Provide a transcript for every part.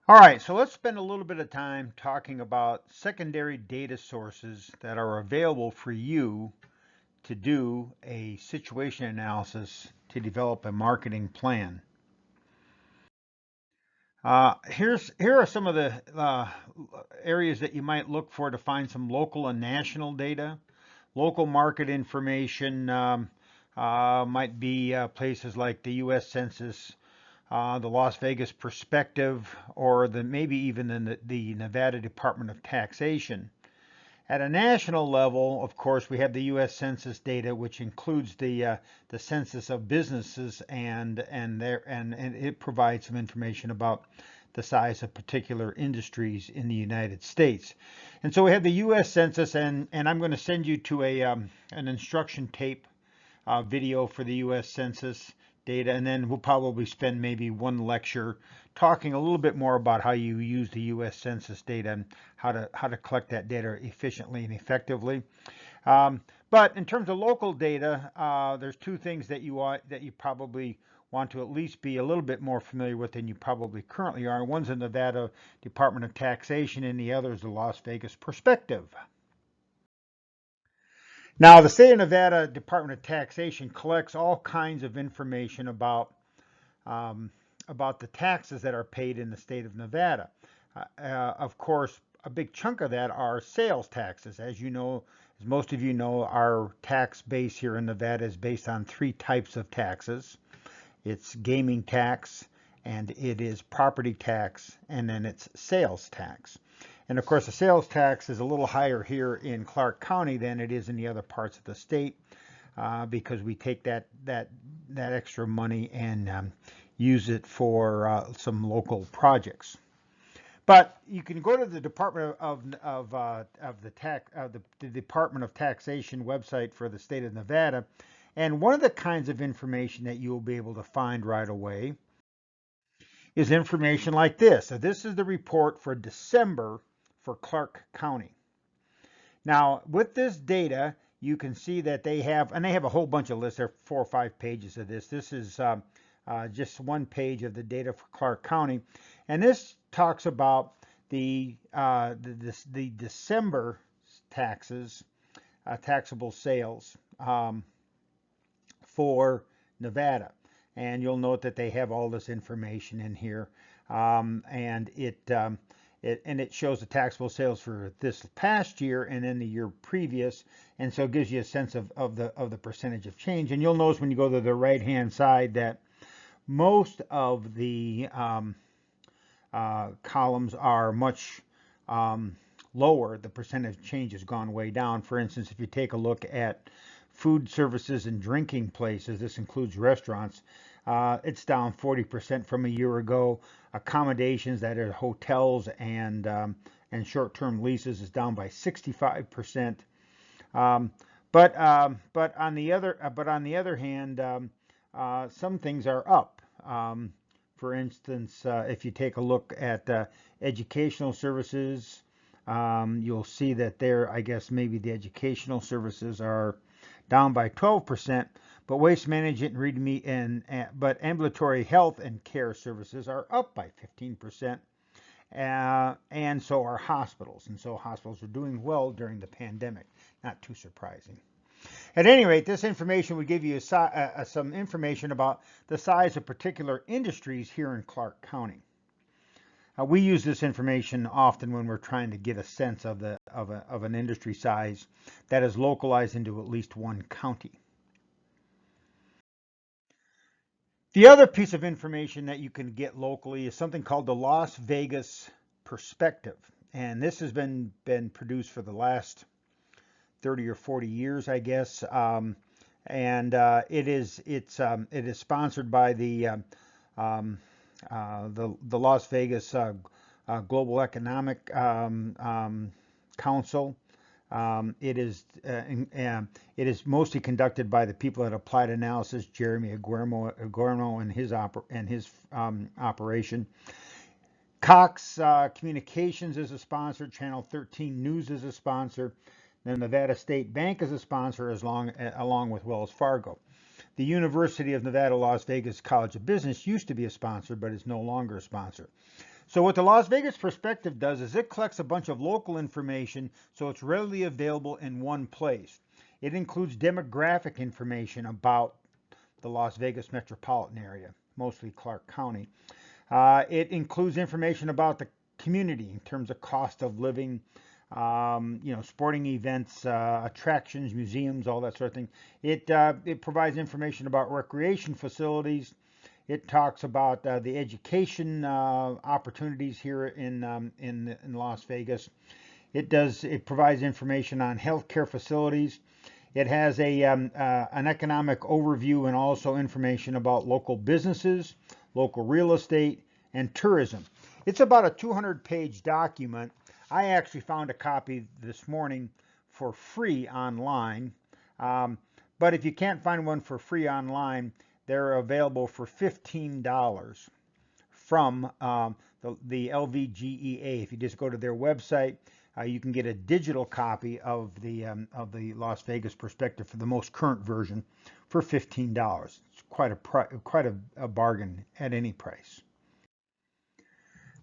All right, so let's spend a little bit of time talking about secondary data sources that are available for you to do a situation analysis to develop a marketing plan. Here are some of the areas that you might look for to find some local and national data. Local market information might be places like the U.S. Census, the Las Vegas Perspective, or maybe even the Nevada Department of Taxation. At a national level, of course, we have the U.S. Census data, which includes the census of businesses, and it provides some information about the size of particular industries in the United States. And so we have the U.S. Census, and I'm going to send you to an instruction tape video for the U.S. Census data, and then we'll probably spend maybe one lecture talking a little bit more about how you use the U.S. Census data and how to collect that data efficiently and effectively. But in terms of local data, there's two things that you probably want to at least be a little bit more familiar with than you probably currently are. One's the Nevada Department of Taxation, and the other is the Las Vegas Perspective. Now, the state of Nevada Department of Taxation collects all kinds of information um, about the taxes that are paid in the state of Nevada. Of course, a big chunk of that are sales taxes. As you know, as most of you know, our tax base here in Nevada is based on three types of taxes. It's gaming tax, and it is property tax, and then it's sales tax. And of course, the sales tax is a little higher here in Clark County than it is in the other parts of the state because we take that extra money and use it for some local projects. But you can go to the Department the Department of Taxation website for the state of Nevada, and one of the kinds of information that you will be able to find right away is information like this. So this is the report for December for Clark County. Now, with this data, you can see that they have a whole bunch of lists. There are 4 or 5 pages of this. This is just one page of the data for Clark County, and this talks about the December taxes, taxable sales for Nevada. And you'll note that they have all this information in here, and it shows the taxable sales for this past year and then the year previous, and so it gives you a sense of the percentage of change. And you'll notice when you go to the right hand side that most of the columns are much lower. The percentage change has gone way down. For instance, if you take a look at food services and drinking places, this includes restaurants, it's down 40% from a year ago. Accommodations, that are hotels and short-term leases, is down by 65%. Um, but on the other hand, some things are up. For instance, if you take a look at educational services, you'll see that there, I guess maybe the educational services are down by 12%, but waste management but ambulatory health and care services are up by 15%, and so are hospitals. And so hospitals are doing well during the pandemic. Not too surprising. At any rate, this information would give you some information about the size of particular industries here in Clark County. We use this information often when we're trying to get a sense of an industry size that is localized into at least one county. The other piece of information that you can get locally is something called the Las Vegas Perspective, and this has been produced for the last 30 or 40 years, I guess, and it is sponsored by the Las Vegas Global Economic Council. It is mostly conducted by the people at Applied Analysis, Jeremy Aguerno and his operation. Cox Communications is a sponsor. Channel 13 News is a sponsor. The Nevada State Bank is a sponsor, along with Wells Fargo. the University of Nevada, Las Vegas College of Business used to be a sponsor, but is no longer a sponsor. So what the Las Vegas Perspective does is it collects a bunch of local information so it's readily available in one place. It includes demographic information about the Las Vegas metropolitan area, mostly Clark County. It includes information about the community in terms of cost of living, sporting events, attractions, museums, all that sort of thing. It provides information about recreation facilities. It talks about the education opportunities here in Las Vegas. It provides information on healthcare facilities. It has an economic overview and also information about local businesses, local real estate, and tourism. It's about a 200-page document. I actually found a copy this morning for free online. But if you can't find one for free online, they're available for $15 from the LVGEA. If you just go to their website, you can get a digital copy of the Las Vegas Perspective for the most current version for $15. It's quite a bargain at any price.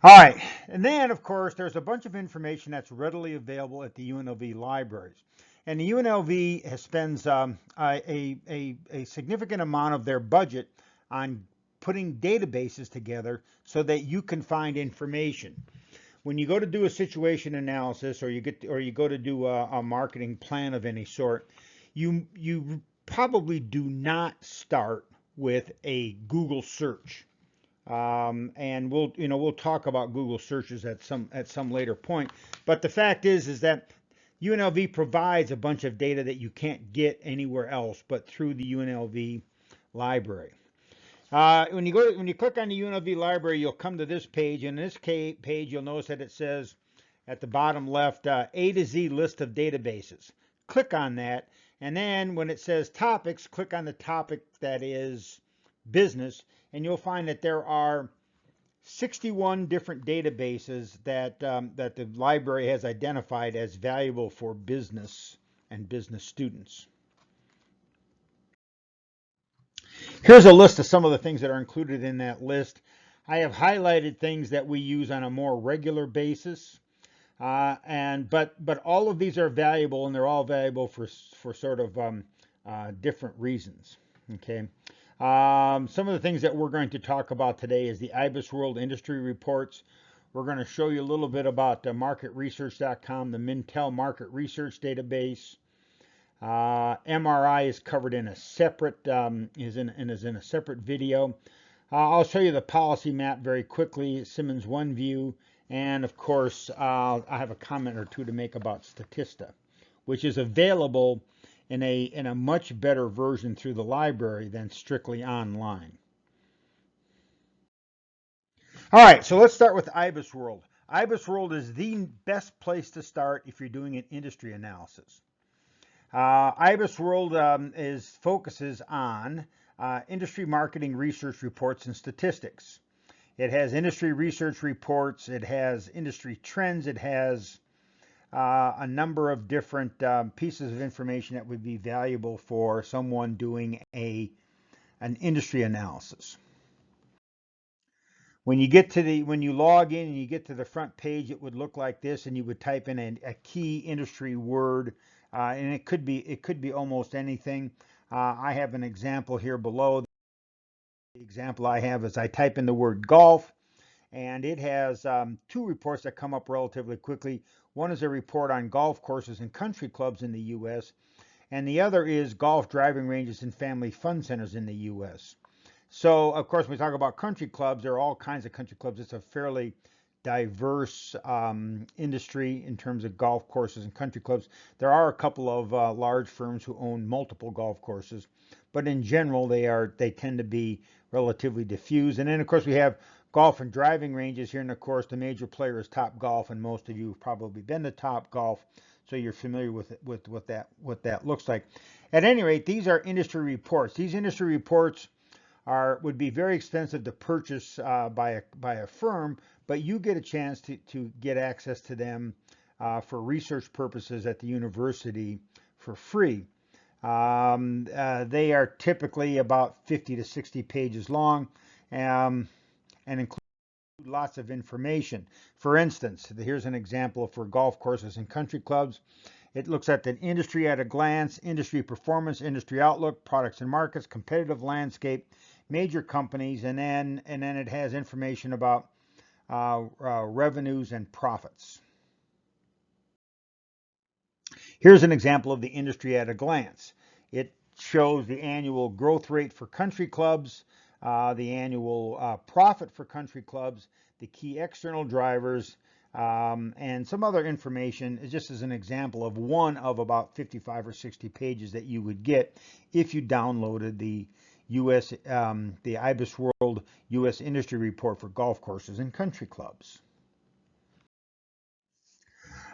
All right, and then of course there's a bunch of information that's readily available at the UNLV libraries, and the UNLV spends a significant amount of their budget on putting databases together so that you can find information. When you go to do a situation analysis, or you go to do a marketing plan of any sort, you probably do not start with a Google search. And we'll talk about Google searches at some later point. But the fact is that UNLV provides a bunch of data that you can't get anywhere else but through the UNLV library. When you click on the UNLV library, you'll come to this page. And in this page, you'll notice that it says at the bottom left, A to Z list of databases. Click on that, and then when it says topics, click on the topic that is business, and you'll find that there are 61 different databases that the library has identified as valuable for business and business students. Here's a list of some of the things that are included in that list. I have highlighted things that we use on a more regular basis, but all of these are valuable, and they're all valuable for sort of different reasons. Okay. Some of the things that we're going to talk about today is the IBISWorld industry reports. We're going to show you a little bit about marketresearch.com, the Mintel market research database. MRI is covered in a separate is in a separate video. I'll show you the policy map very quickly, Simmons OneView, and of course I have a comment or two to make about Statista, which is available in a much better version through the library than strictly online. All right, so let's start with IBISWorld. IBISWorld is the best place to start if you're doing an industry analysis. IBISWorld focuses on industry marketing research reports and statistics. It has industry research reports, it has industry trends, it has a number of different pieces of information that would be valuable for someone doing an industry analysis. When you log in and you get to the front page, it would look like this, and you would type in a key industry word, and it could be almost anything. I have an example here below. The example I have is I type in the word golf, and it has two reports that come up relatively quickly. One is a report on golf courses and country clubs in the U.S., and the other is golf driving ranges and family fun centers in the U.S. So, of course, when we talk about country clubs, there are all kinds of country clubs. It's a fairly diverse industry in terms of golf courses and country clubs. There are a couple of large firms who own multiple golf courses, but in general, they tend to be relatively diffuse. And then, of course, we have golf and driving ranges here, and of course, the major player is Topgolf, and most of you have probably been to Topgolf, so you're familiar with what that looks like. At any rate, these are industry reports. These industry reports would be very expensive to purchase by a firm, but you get a chance to get access to them for research purposes at the university for free. They are typically about 50 to 60 pages long, and include lots of information. For instance, here's an example for golf courses and country clubs. It looks at the industry at a glance, industry performance, industry outlook, products and markets, competitive landscape, major companies, and then it has information about revenues and profits. Here's an example of the industry at a glance. It shows the annual growth rate for country clubs, the annual profit for country clubs, the key external drivers, and some other information, just as an example of one of about 55 or 60 pages that you would get if you downloaded the the IBIS World U.S. Industry Report for golf courses and country clubs.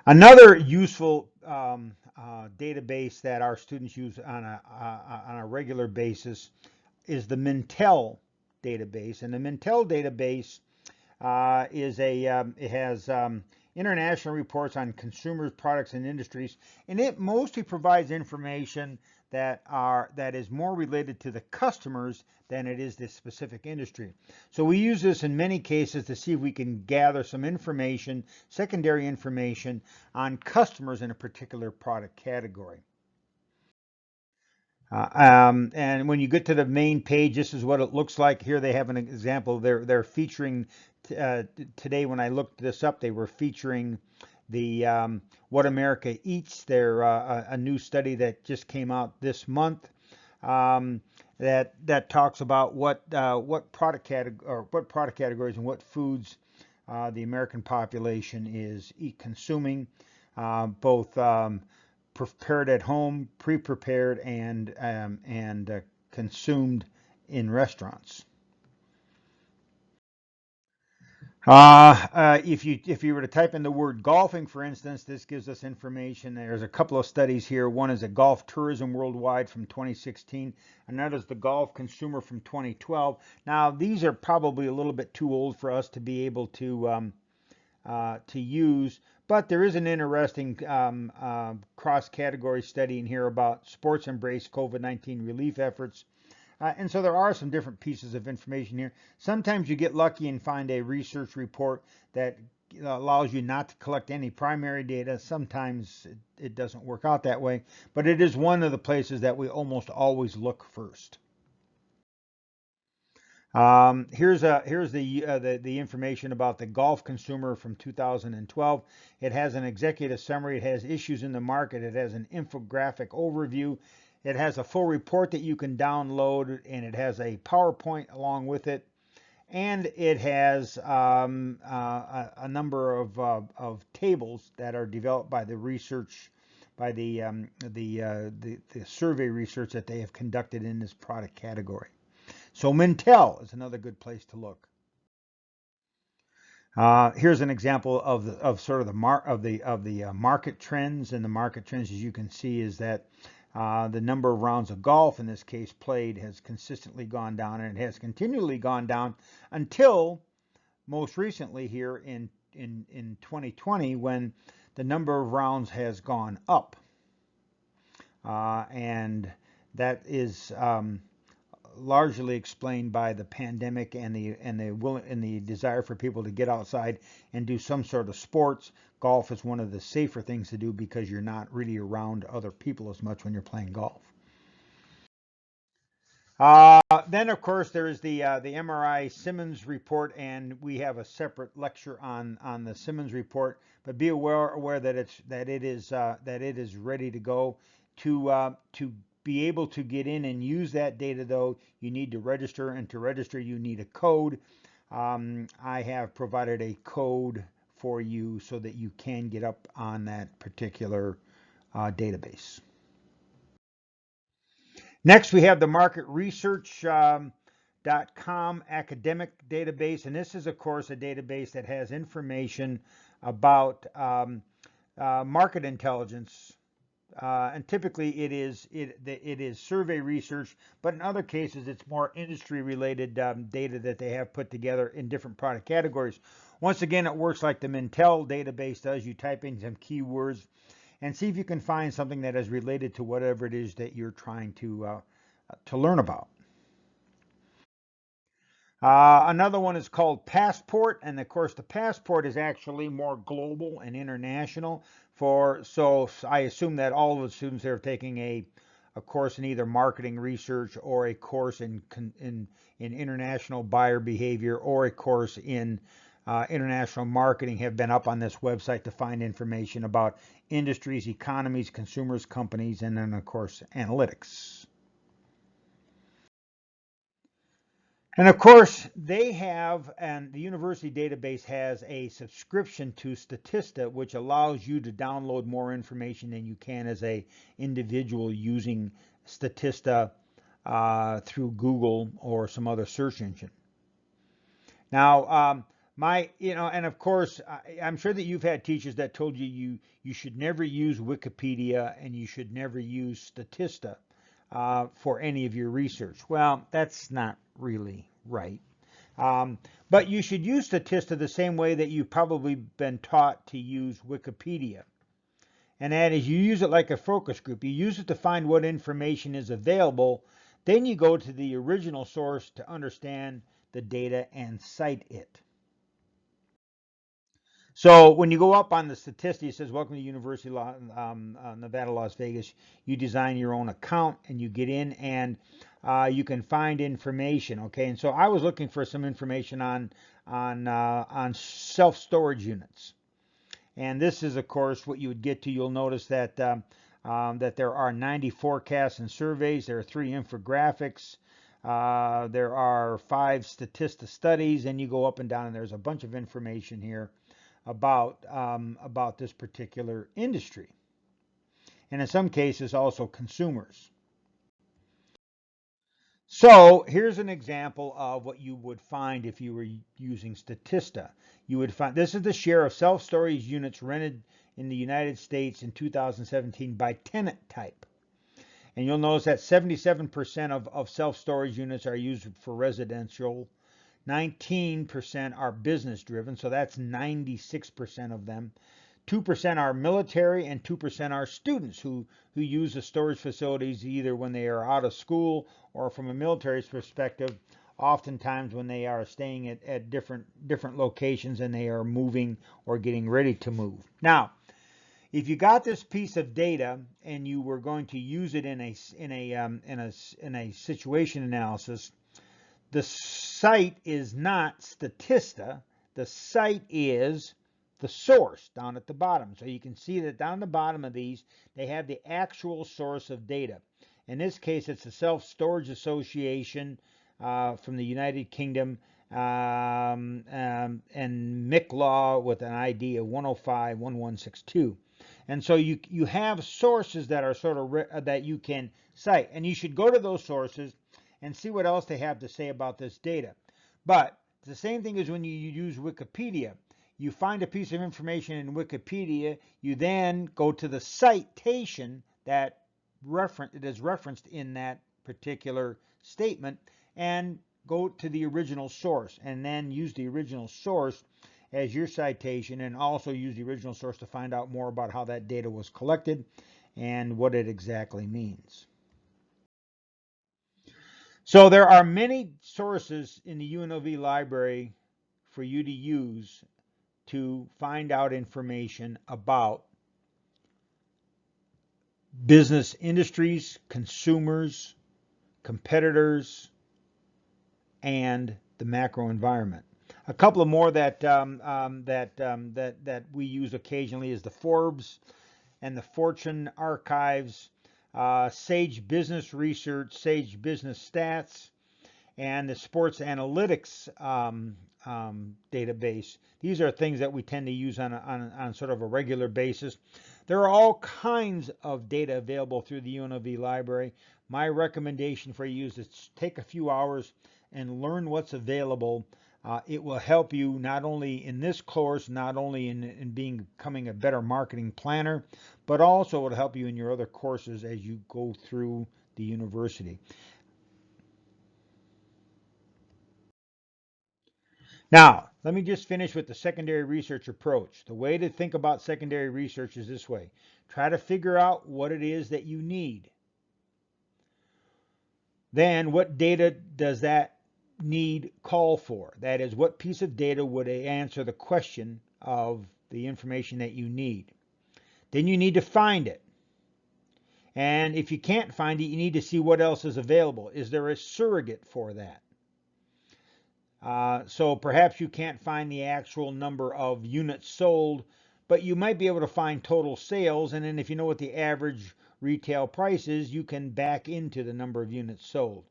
Another useful database that our students use on a regular basis is the Mintel database, and the Mintel database it has international reports on consumers, products, and industries, and it mostly provides information that is more related to the customers than it is the specific industry. So we use this in many cases to see if we can gather some information, secondary information on customers in a particular product category. And when you get to the main page, this is what it looks like. Here they have an example. They're featuring today. When I looked this up, they were featuring the What America Eats. They're a new study that just came out this month that talks about what product categories and what foods the American population is consuming, both prepared at home, pre-prepared, and consumed in restaurants. If you were to type in the word golfing, for instance, this gives us information. There's a couple of studies here. One is a golf tourism worldwide from 2016. Another is the golf consumer from 2012. Now, these are probably a little bit too old for us to be able to use, but there is an interesting cross-category study in here about sports embrace COVID-19 relief efforts. And so there are some different pieces of information here. Sometimes you get lucky and find a research report that allows you not to collect any primary data. Sometimes it doesn't work out that way, but it is one of the places that we almost always look first. Here's the information about the golf consumer from 2012. It has an executive summary. It has issues in the market. It has an infographic overview. It has a full report that you can download, and it has a PowerPoint along with it, and it has a number of tables that are developed by the research, by the survey research that they have conducted in this product category. So Mintel is another good place to look. Here's an example of sort of the market trends, and the market trends, as you can see, is that the number of rounds of golf, in this case played, has consistently gone down, and it has continually gone down until most recently here in 2020, when the number of rounds has gone up, and that is largely explained by the pandemic and the desire for people to get outside and do some sort of sports. Golf is one of the safer things to do because you're not really around other people as much when you're playing golf. Then, of course, there is the MRI Simmons report, and we have a separate lecture on the Simmons report. But be aware that it is ready to go. To be able to get in and use that data, though, you need to register, and to register, you need a code. I have provided a code for you so that you can get up on that particular database. Next, we have the marketresearch.com academic database, and this is, of course, a database that has information about market intelligence. And typically it is survey research, but in other cases it's more industry-related data that they have put together in different product categories. Once again, it works like the Mintel database does. You type in some keywords, and see if you can find something that is related to whatever it is that you're trying to learn about. Another one is called Passport, and of course the Passport is actually more global and international. So I assume that all of the students there are taking a course in either marketing research or a course in international buyer behavior or a course in international marketing have been up on this website to find information about industries, economies, consumers, companies, and then of course analytics. And of course, they have, and the university database has a subscription to Statista, which allows you to download more information than you can as a individual using Statista through Google or some other search engine. Now, and of course, I'm sure that you've had teachers that told you should never use Wikipedia and you should never use Statista for any of your research. Well, that's not really right. But you should use Statista the same way that you've probably been taught to use Wikipedia. And that is you use it like a focus group. You use it to find what information is available. Then you go to the original source to understand the data and cite it. So when you go up on the Statista, it says, welcome to University of Nevada, Las Vegas. You design your own account and you get in and you can find information. Okay, and so I was looking for some information on self-storage units. And this is, of course, what you would get to. You'll notice that that there are 90 forecasts and surveys. There are 3 infographics. There are 5 Statista studies, and you go up and down, and there's a bunch of information here about this particular industry, and in some cases also consumers. So here's an example of what you would find if you were using Statista. You would find this is the share of self-storage units rented in the United States in 2017 by tenant type. And you'll notice that 77% of self-storage units are used for residential. 19% are business driven, so that's 96% of them. 2% are military and 2% are students who use the storage facilities either when they are out of school or from a military perspective, oftentimes when they are staying at different locations and they are moving or getting ready to move. Now, if you got this piece of data and you were going to use it in a situation analysis, the site is not Statista. The site is the source down at the bottom. So you can see that down the bottom of these, they have the actual source of data. In this case, it's the Self-Storage Association from the United Kingdom and MIC law with an ID of 1051162. And so you have sources that are sort of that you can cite, and you should go to those sources and see what else they have to say about this data. But it's the same thing as when you use Wikipedia. You find a piece of information in Wikipedia, you then go to the citation that it is referenced in that particular statement and go to the original source and then use the original source as your citation, and also use the original source to find out more about how that data was collected and what it exactly means. So there are many sources in the UNLV library for you to use to find out information about business industries, consumers, competitors, and the macro environment. A couple of more that we use occasionally is the Forbes and the Fortune archives, Sage Business Research, Sage Business Stats, and the Sports Analytics database. These are things that we tend to use on sort of a regular basis. There are all kinds of data available through the UNLV library. My recommendation for you is to take a few hours and learn what's available. It will help you not only in this course, not only in becoming a better marketing planner, but also it will help you in your other courses as you go through the university. Now, let me just finish with the secondary research approach. The way to think about secondary research is this way. Try to figure out what it is that you need. Then, what data does that need call for? That is, what piece of data would answer the question of the information that you need? Then you need to find it. And if you can't find it, you need to see what else is available. Is there a surrogate for that? So perhaps you can't find the actual number of units sold, but you might be able to find total sales. And then if you know what the average retail price is, you can back into the number of units sold.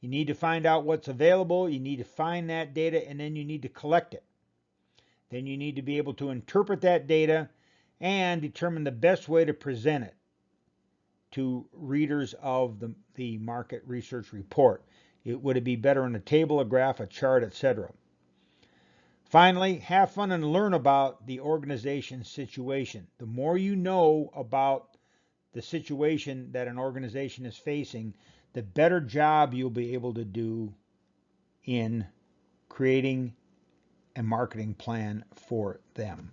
You need to find out what's available. You need to find that data, and then you need to collect it. Then you need to be able to interpret that data and determine the best way to present it to readers of the market research report. Would it be better in a table, a graph, a chart, etc.? Finally, have fun and learn about the organization's situation. The more you know about the situation that an organization is facing, the better job you'll be able to do in creating a marketing plan for them.